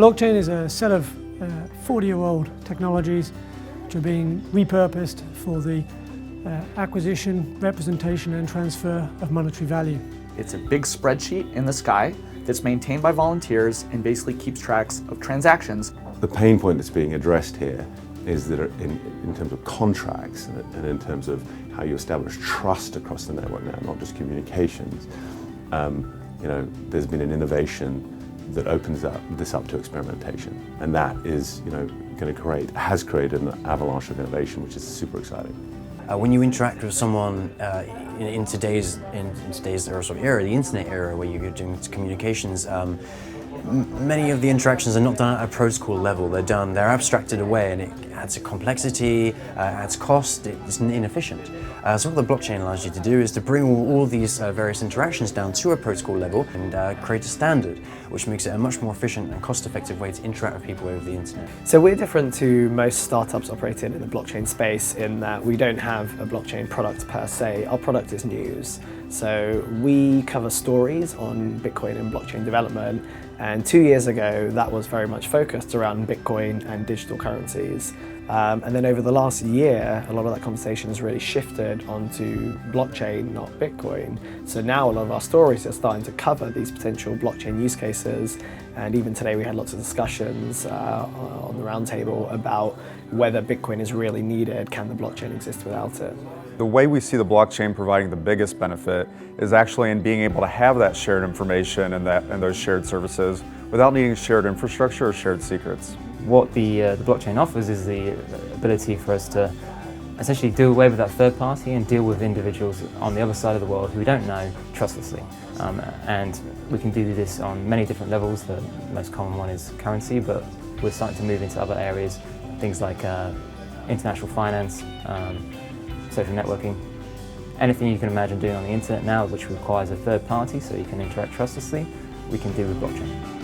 Blockchain is a set of 40-year-old technologies which are being repurposed for the acquisition, representation and transfer of monetary value. It's a big spreadsheet in the sky that's maintained by volunteers and basically keeps tracks of transactions. The pain point that's being addressed here is that in terms of contracts and in terms of how you establish trust across the network now, not just communications, there's been an innovation that opens this up to experimentation, and that is has created an avalanche of innovation, which is super exciting. When you interact with someone in today's sort of era, the internet era, where you're doing communications, many of the interactions are not done at a protocol level. They're abstracted away, and it adds a complexity, adds cost, it's inefficient. So what the blockchain allows you to do is to bring all these various interactions down to a protocol level and create a standard, which makes it a much more efficient and cost-effective way to interact with people over the internet. So we're different to most startups operating in the blockchain space in that we don't have a blockchain product per se. Our product is news. So we cover stories on Bitcoin and blockchain development, and 2 years ago that was very much focused around Bitcoin and digital currencies. And then over the last year, a lot of that conversation has really shifted onto blockchain, not Bitcoin. So now a lot of our stories are starting to cover these potential blockchain use cases. And even today we had lots of discussions on the roundtable about whether Bitcoin is really needed. Can the blockchain exist without it? The way we see the blockchain providing the biggest benefit is actually in being able to have that shared information and those shared services without needing shared infrastructure or shared secrets. What the blockchain offers is the ability for us to essentially do away with that third party and deal with individuals on the other side of the world who we don't know trustlessly. And we can do this on many different levels. The most common one is currency, but we're starting to move into other areas, things like international finance, social networking. Anything you can imagine doing on the internet now which requires a third party so you can interact trustlessly, we can do with blockchain.